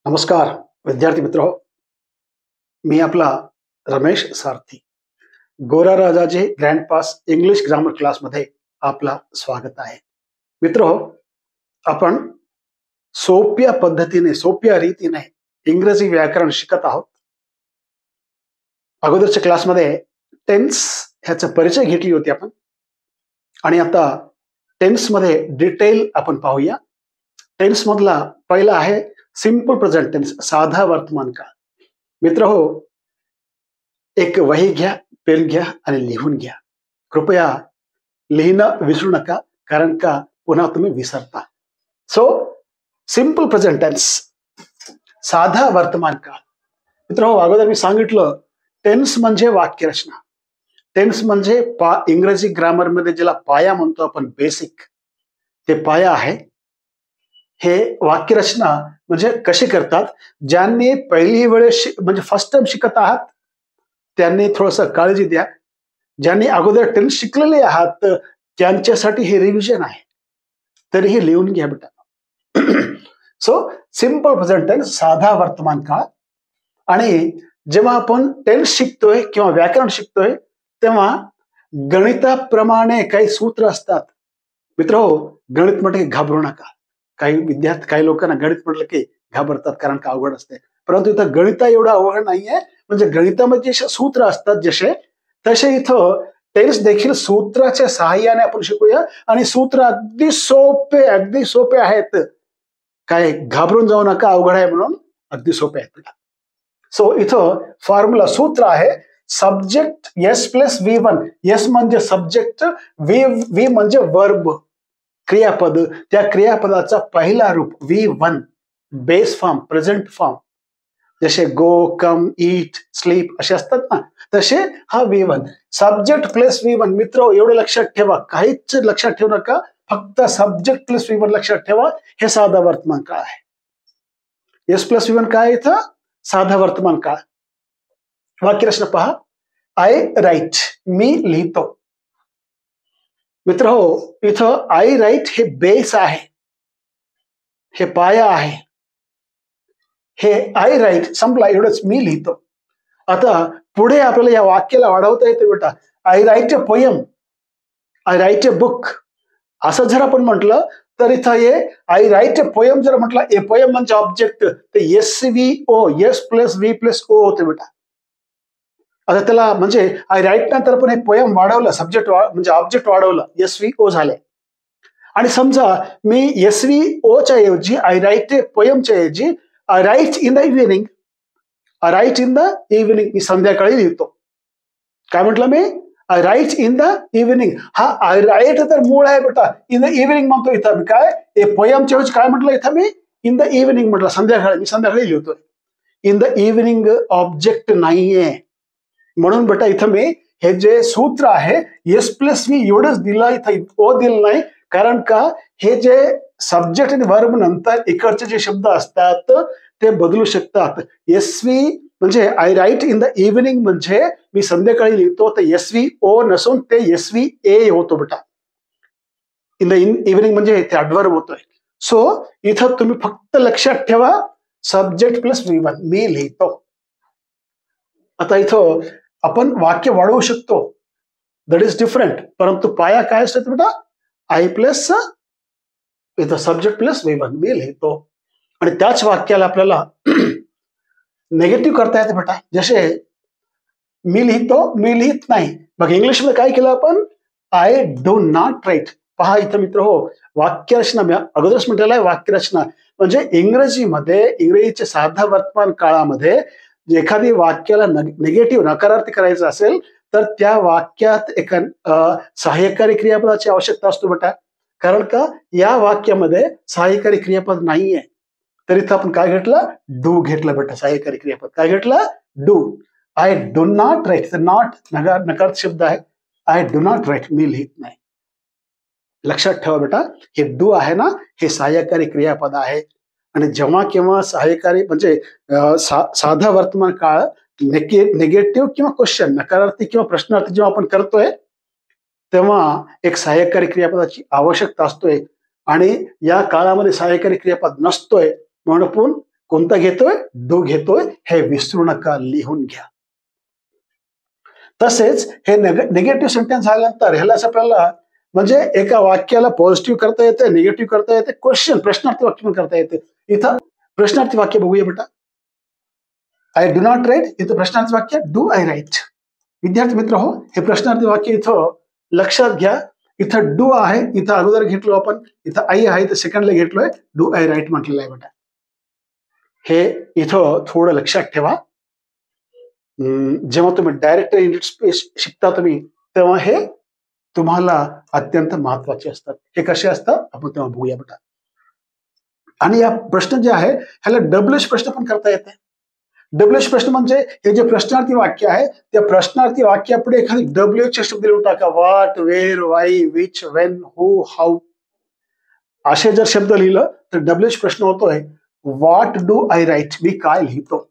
नमस्कार विद्यार्थी मित्र हो. मी आपला रमेश सारथी गोरा राजाचे ग्रँड पास इंग्लिश ग्रामर क्लासमध्ये आपला स्वागत आहे. मित्र हो, आपण सोप्या पद्धतीने सोप्या रीतीने इंग्रजी व्याकरण शिकत आहोत. अगोदरच्या क्लासमध्ये टेन्स ह्याचा परिचय घेतली होती आपण आणि आता टेन्स मध्ये डिटेल आपण पाहूया. टेन्स मधला पहिला आहे सिंपल प्रेझेंट टेन्स, साधा वर्तमान काळ. मित्र हो, एक वही घ्या, पेन घ्या आणि लिहून घ्या. कृपया लिहिणं विसरू नका, कारण का पुन्हा तुम्ही विसरता. सो सिंपल प्रेझेंट टेन्स, साधा वर्तमान काळ. मित्र हो, अगोदर मी सांगितलं टेन्स म्हणजे वाक्यरचना. टेन्स म्हणजे इंग्रजी ग्रामर मध्ये ज्याला पाया म्हणतो आपण, बेसिक, ते पाया आहे. हे वाक्यरचना म्हणजे कशी करतात, ज्यांनी पहिली वेळेस म्हणजे फर्स्ट टाइम शिकत आहात त्यांनी थोडस काळजी द्या. ज्यांनी अगोदर टेन्स शिकलेले आहात त्यांच्यासाठी हे रिव्हिजन आहे, तरीही लिहून घ्या बेटा. सो सिंपल प्रेझेंट टेन्स, साधा वर्तमान काळ. आणि जेव्हा आपण टेन्स शिकतोय किंवा व्याकरण शिकतोय तेव्हा गणिताप्रमाणे काही सूत्र असतात. मित्र हो, गणित म्हटलं की घाबरू नका. काही लोकांना गणित म्हटलं की घाबरतात, कारण का अवघड असते. परंतु इथं गणित एवढं अवघड नाहीये. म्हणजे गणितामध्ये जे सूत्र असतात जसे, तसे इथं टेन्स देखील सूत्राच्या सहाय्याने आपण शिकूया. आणि सूत्र अगदी सोपे आहेत. काय घाबरून जाऊ नका, अवघड आहे म्हणून, अगदी सोपे आहेत. सो इथं फॉर्म्युला सूत्र आहे subject S plus V1. S म्हणजे सब्जेक्ट, व्ही म्हणजे वर्ब, क्रियापद. त्या क्रियापदाचा पहिला रूप V1, base form, present form. जसे गो, कम, ईट, स्लीप असे असतात ना, तसे हा V1. Subject plus V1. मित्र एवढं लक्षात ठेवा, काहीच लक्षात ठेवू नका, फक्त सब्जेक्ट प्लस V1 लक्षात ठेवा. हे साधा वर्तमान काळ आहे. एस प्लस V1 काय इथं? साधा वर्तमान काळ. वाक्यरचना पहा. आय राईट, मी लिहितो. मित्र हो, इथं आय राईट हे बेस आहे, हे पाया आहे. हे आय राईट संपला, एवढंच, मी लिहितो. आता पुढे आपल्याला या वाक्याला वाढवता येते बेटा. I right a poem, I right a book. असं जर आपण म्हटलं तर इथं हे आय राईट अ पोयम जर म्हटलं, ए पोयम म्हणजे ऑब्जेक्ट, ते SVO, S plus V plus O होते बेटा. आता त्याला म्हणजे आय राईट नंतर पण हे पोयम वाढवलं, सब्जेक्ट म्हणजे ऑब्जेक्ट वाढवलं, SVO झाले. आणि समजा मी SVO च्या ऐवजी आय राईट पोयमच्या ऐवजी I write in the evening, I write in the evening, मी संध्याकाळी लिहितो. काय म्हटलं मी? I write in the evening. हा आय राईट तर मूळ आहे बेटा, इन द इव्हिनिंग म्हणतो इथं मी. काय ए पोयमच्या ऐवजी काय म्हटलं इथं मी? इन द इव्हिनिंग म्हटलं, संध्याकाळी, मी संध्याकाळी लिहितोय. इन द इव्हिनिंग ऑब्जेक्ट नाहीये, म्हणून बेटा इथं मी हे जे सूत्र आहे एस प्लस V एवढंच दिलं, इथं O दिलं नाही. कारण का हे जे सब्जेक्ट आणि वर्ब नंतर इकडचे जे शब्द असतात ते बदलू शकतात. SV म्हणजे I write in the evening म्हणजे मी संध्याकाळी लिहितो, तर SVO नसून ते SVA होतो बेटा. इन द इव्हिनिंग म्हणजे ते ॲडव्हर्ब होतोय. सो इथं तुम्ही फक्त लक्षात ठेवा सब्जेक्ट प्लस V1, मी लिहितो. आता इथं आपण वाक्य वाढवू शकतो, दॅट इज डिफरंट. परंतु पाया काय असतो बेटा? आय प्लस इथं सब्जेक्ट प्लस V1, मी लिहितो. आणि त्याच वाक्याला आपल्याला निगेटिव्ह करता येते बेटा. जसे मी लिहितो, मी लिहित नाही. मग इंग्लिशमध्ये काय केलं आपण? I do not write. पहा इथं मित्र हो, वाक्यरचना मी अगोदरच म्हटलेलं आहे. वाक्यरचना म्हणजे इंग्रजीच्या साधा वर्तमान काळामध्ये एखादी वाक्याला निगेटिव्ह, नकारार्थी करायचं असेल तर त्या वाक्यात एका सहाय्यकारी क्रियापदाची आवश्यकता असतो बेटा. कारण का या वाक्यामध्ये सहाय्यकारी क्रियापद नाहीये. तर इथं आपण काय घेतलं? डू घेतलं बेटा, सहाय्यकारी क्रियापद. काय घेतलं? Do. I do not write. Not नकार शब्द आहे. आय डू नॉट राईट, मी लिहित नाही. लक्षात ठेवा बेटा, हे डू आहे ना, हे सहाय्यकारी क्रियापद आहे. आणि जेव्हा केव्हा सहाय्यकारी म्हणजे साधा वर्तमान काळ निगेटिव्ह किंवा क्वेश्चन, नकारार्थी किंवा प्रश्नार्थी जेव्हा आपण करतोय तेव्हा एक सहाय्यकारी क्रियापदाची आवश्यकता असतोय. आणि या काळामध्ये सहाय्यकारी क्रियापद नसतोय, म्हणून कोणता घेतोय? डू घेतोय. हे विसरू नका, लिहून घ्या. तसेच हे निगेटिव्ह सेंटेन्स झाल्यानंतर ह्याला आपल्याला म्हणजे एका वाक्याला पॉझिटिव्ह करता येते, निगेटिव्ह करता येते, क्वेश्चन प्रश्नार्थी वाक्य पण करता येते. इथं प्रश्नार्थी वाक्य बघूया बेटा. आय डू नॉट राईट, इथं प्रश्नार्थी वाक्य डू आय राईट. विद्यार्थी मित्र हो, हे प्रश्नार्थी वाक्य इथं लक्षात घ्या. इथं डू आहे, इथं अगोदर घेतलो आपण, इथं आई आहे, इथं सेकंडला घेतलोय, डू आय राईट म्हटलेलं आहे बेटा. हे इथं थोडं लक्षात ठेवा. जेव्हा तुम्ही डायरेक्ट इंग्लिश स्पीच शिकता तुम्ही, तेव्हा हे तुम्हाला अत्यंत महत्वाचे असतात. हे कसे असतात आपण तेव्हा बघूया बेटा. आणि या प्रश्न जे आहे ह्याला डब्ल्यूएच प्रश्न पण करता येते. डब्ल्यूएच प्रश्न म्हणजे हे जे प्रश्नार्थी वाक्य आहे त्या प्रश्नार्थी वाक्यापुढे एखादी डब्ल्यूएच शब्द लिहून टाका. What, where, why, which, when, who, how असे जर शब्द लिहिलं तर डब्ल्यूएच प्रश्न होतोय. व्हॉट डू आय राईट, मी काय लिहितो.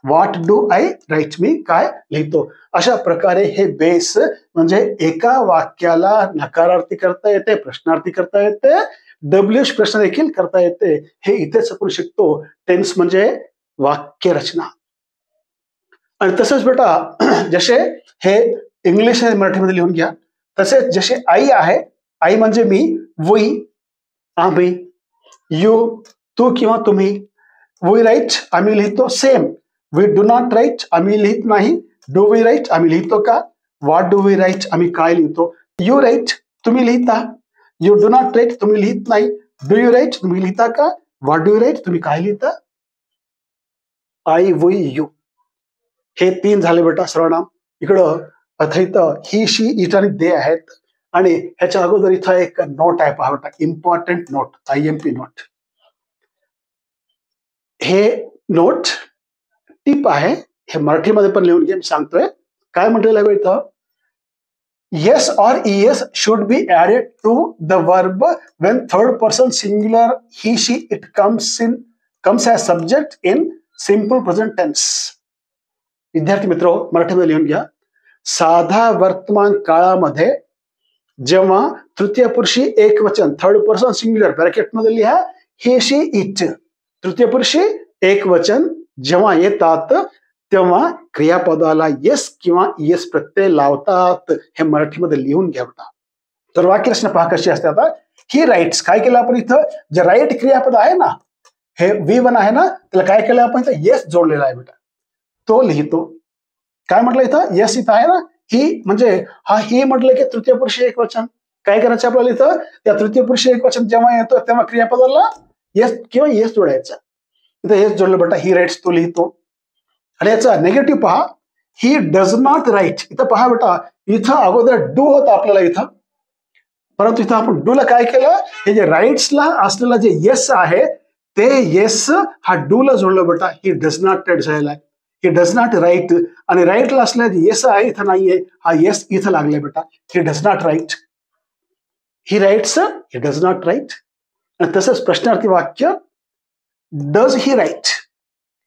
व्हॉट डू आय राईट, मी काय लिहितो. अशा प्रकारे हे बेस म्हणजे एका वाक्याला नकारार्थी करता येते, प्रश्नार्थी करता येते, डब्ल्यूएच प्रश्न देखील करता येते. हे इथेच आपण शिकतो. टेन्स म्हणजे वाक्य रचना. आणि तसंच बेटा जसे हे इंग्लिश आणि मराठीमध्ये लिहून घ्या. तसेच जसे आई आहे, आई म्हणजे मी, वी, आम्ही, यू, तू किंवा तुम्ही. वी राईट, आम्ही लिहितो. Same. We do not write, आम्ही लिहित नाही. डू वी राईट, आम्ही लिहितो का. व्हॉट डू वी राईट, आम्ही काय लिहितो. यू राईट, तुम्ही लिहिता. यू डू नॉट राईट, तुम्ही लिहित नाही. डू यू राईट, तुम्ही लिहिता का. व्हॉट डू यू राईट, तुम्ही काय लिहिता. आय, वी, यू हे 3 झाले बेटा सर्वनाम. इकडं आता इथं ही, शी, इट आणि दे आहेत. आणि ह्याच्या अगोदर इथं एक नोट आहे पहा बेटा, इम्पॉर्टंट नोट, IMP नोट. हे नोट टिप आहे. हे मराठीमध्ये पण लिहून घे, मी सांगतोय. काय म्हटलेलं आहे इथं. Yes or ES should be added to the verb when third person singular he, she, it comes as subject in simple present tense. विद्यार्थी मित्र मराठीमध्ये लिहून घ्या. साधा वर्तमान काळामध्ये जेव्हा तृतीय पुरुषी एक वचन, थर्ड पर्सन सिंग्युलर ब्रॅकेटमध्ये लिहा, हे, शी, इट, तृतीय पुरुषी एक वचन जेव्हा येतात तेव्हा क्रियापदाला येस किंवा ES प्रत्यय लावतात. हे मराठीमध्ये लिहून घ्या. तर वाक्यरचना पहा कशी असते. आता ही राईट्स, काय केलं आपण इथं, जे राईट क्रियापद आहे ना, हे V1 आहे ना, त्याला काय केलं आपण इथं येस जोडलेला आहे बेटा, तो लिहितो. काय म्हटलं इथं, येस इथं आहे ना, ही म्हणजे हा ही म्हटलं की तृतीय पुरुषी एक वचन. काय करायचं आपल्याला इथं, त्या तृतीय पुरुषी एक वचन जेव्हा येतो तेव्हा क्रियापदाला येस किंवा येस जोडायचं. इथं येस जोडलं बेटा, ही राईट्स तो लिहितो. आणि याचा नेगेटिव्ह पहा, ही डज नॉट राईट. इथं पहा बेटा, इथं अगोदर डू होता आपल्याला इथं, परंतु इथं आपण डू ला काय केलं, हे जे राईट्सला असलेला जे येस आहे ते येस हा डू ला जोडलं बेटा. ही डज नॉट राईट झालेला आहे. ही डज नॉट राईट आणि राईटला असलेला जे येस आहे इथं नाहीये, हा येस इथं लागलाय बेटा. He does not write, he writes, he does not write. आणि तसंच प्रश्नार्थी वाक्य डज ही राईट,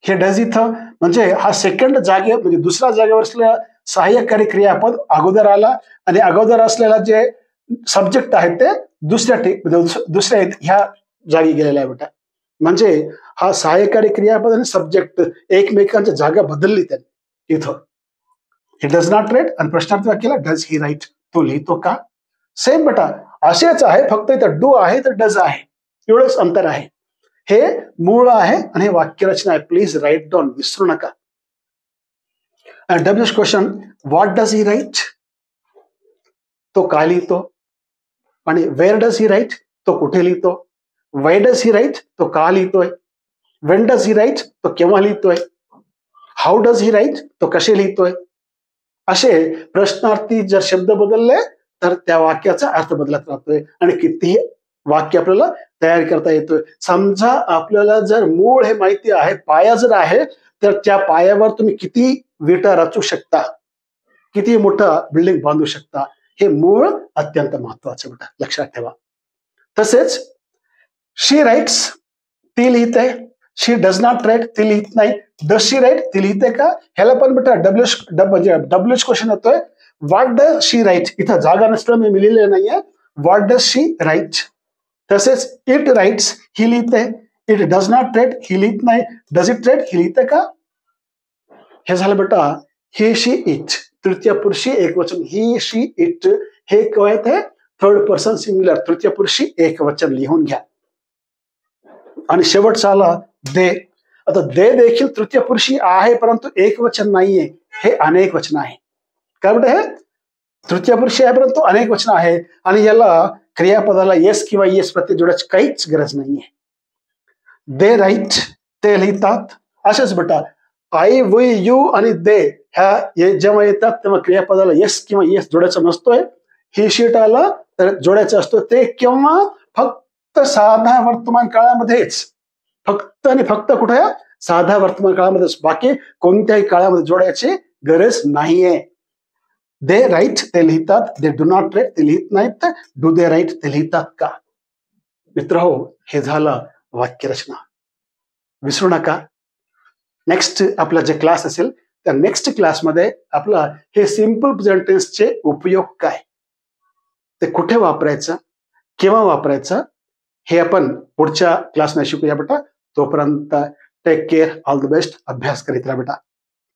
हे डज इथं म्हणजे हा सेकंड जागे म्हणजे दुसऱ्या जागेवर असलेला सहाय्यकारी क्रियापद अगोदर आला आणि अगोदर असलेला जे सब्जेक्ट आहे ते दुसऱ्या ह्या जागी गेलेला आहे बेटा. म्हणजे हा सहाय्यकारी क्रियापद आणि सब्जेक्ट एकमेकांच्या जागा बदलली त्यांनी इथं. हे डज नॉट राईट आणि प्रश्नार्थी वाक्याला डज ही राईट, तो लिहितो का. सेम बेटा असेच आहे, फक्त इथं डू आहे तर डज आहे, एवढंच अंतर आहे. हे मूळ आहे आणि हे वाक्यरचना आहे. प्लीज राईट डाऊन, विसरू नका. WH question, what does he write, तो काय लिहितो. आणि वेअर डज ही राईट, तो कुठे लिहितो. वाय डज ही राईट, तो का लिहितोय. वेन डज ही राईट, तो केव्हा लिहितोय. हाऊ डज ही राईट, तो कसे लिहितोय. असे प्रश्नार्थी जर शब्द बदलले तर त्या वाक्याचा अर्थ बदलत राहतोय आणि कितीही वाक्य आपल्याला तयार करता येतोय. समजा आपल्याला जर मूळ हे माहिती आहे, पाया जर आहे, तर त्या पायावर तुम्ही किती विटा रचू शकता, किती मोठं बिल्डिंग बांधू शकता. हे मूळ अत्यंत महत्वाचं बेटा, लक्षात ठेवा. तसेच शी राईट्स, ती लिहिते. शी डज नॉट राईट, ती लिहित नाही. डज शी राईट, ती लिहिते का. ह्याला पण बेटा डब्ल्यूएच क्वेश्चन येतोय. व्हॉट डज शी राईट, इथं जागा नसल्यामुळे मी लिहिलेलं नाहीये. What does she write. तसेच इट राईट्स, ही लिहिते. इट डज नॉट ट्रेड ही लिहित नाही, डज इट ट्रेड ही लिहितं का? हे झालं बेटा ही शी इट, तृतीय पुरुषी एकवचन ही शी इट, हे काय आहे थर्ड पर्सन सिंग्युलर तृतीय पुरुषी एकवचन लिहून घ्या. आणि शेवटचा आला दे. आता दे देखील तृतीय पुरुषी आहे परंतु एकवचन नाहीये, हे अनेक वचन आहे. काय बेटा हे तृतीय पुरुषी आहे परंतु अनेक वचन आहे आणि याला क्रियापदाला येस किंवा येस प्रत्यय जोडायची काहीच गरज नाहीये. दे राईट, ते लिहितात. असेच बेटा आय वी यू आणि दे ह्या जेव्हा येतात तेव्हा क्रियापदाला येस किंवा येस जोडायचा नसतोय. ही शीट आला तर जोडायचं असतो ते किंवा फक्त साधा वर्तमान काळामध्येच, फक्त आणि फक्त कुठे साधा वर्तमान काळामध्येच, बाकी कोणत्याही काळामध्ये जोडायची गरज नाहीये. दे राईट ते लिहितात, दे डू नॉट राईट ते लिहित नाहीत, डू दे राईट ते लिहितात का? मित्र हो, हे झालं वाक्यरचना. विसरू नका नेक्स्ट आपला जे क्लास असेल त्या नेक्स्ट क्लासमध्ये आपला हे सिंपल प्रेझेंट टेन्सचे उपयोग काय, ते कुठे वापरायचं, केव्हा वापरायचं, हे आपण पुढच्या क्लासमध्ये शिकूया बेटा. तोपर्यंत take care, all the best, अभ्यास करीत राहा बेटा.